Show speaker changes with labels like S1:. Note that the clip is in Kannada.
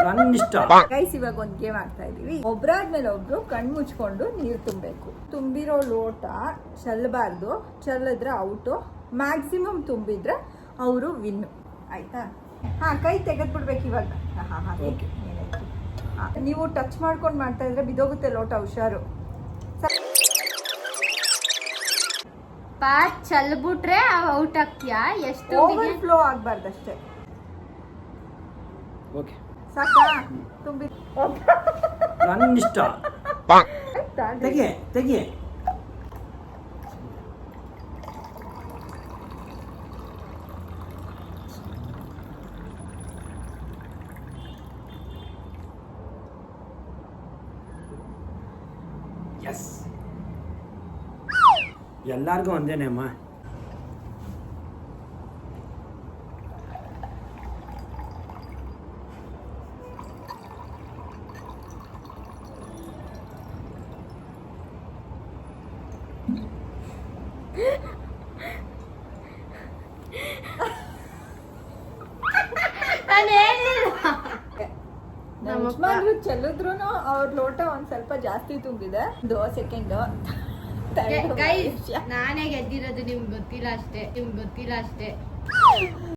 S1: ನನ್ನಿಷ್ಟ.
S2: ಗೈಸ್ ಇವಾಗ ಒಂದ್ ಗೇಮ್ ಆಡ್ತಾ ಇದೀವಿ. ಒಬ್ರಾದ್ಮೇಲೆ ಒಬ್ರು ಕಣ್ ಮುಚ್ಕೊಂಡು ನೀರ್ ತುಂಬಬೇಕು. ತುಂಬಿರೋ ಲೋಟ ಚೆಲ್ಲಬಾರ್ದು, ಚೆಲ್ಲಿದ್ರೆ ಔಟು. ಮ್ಯಾಕ್ಸಿಮಮ್ ತುಂಬಿದ್ರೆ ಅವರು ವಿನ್. ಆಯ್ತಾ? ಹಾ, ಕೈ ತೆಗೆದ್ಬಿಡ್ಬೇಕು ಇವಾಗ. ನೀವು ಟಚ್ ಮಾಡ್ಕೊಂಡು ಮಾಡ್ತಾ ಇದ್ರೆ ಬಿದೋಗುತ್ತೆ ಲೋಟ, ಹುಷಾರು.
S3: ಪಾಟ್ ಚೆಲ್ಬಿಟ್ರೆ ಔಟ್ ಆಗ್ತೀಯಾ? ಎಷ್ಟು
S2: ಓವರ್ ಫ್ಲೋ ಆಗ್ಬಾರ್ದಷ್ಟೇ.
S1: ಓಕೆ,
S2: ಸಾಕಾ? ತುಂಬಿ
S1: ನನ್ನಿಷ್ಟ. ತೆಗೆ ತೆಗೆ. ಎಸ್, ಎಲ್ಲಾರ್ಗೂ ಒಂದೇನೆ ಅಮ್ಮ.
S2: ಯಜಮಾನ್ರು ಚೆಲ್ಲಿದ್ರು ಅವ್ರ ಲೋಟ ಒಂದ್ ಸ್ವಲ್ಪ ಜಾಸ್ತಿ ತುಂಬಿದೆ. 2 ಸೆಕೆಂಡ್.
S3: ನಾನೇ ಗೆದ್ದಿರೋದು, ನಿಮ್ಗೆ ಗೊತ್ತಿಲ್ಲ ಅಷ್ಟೇ.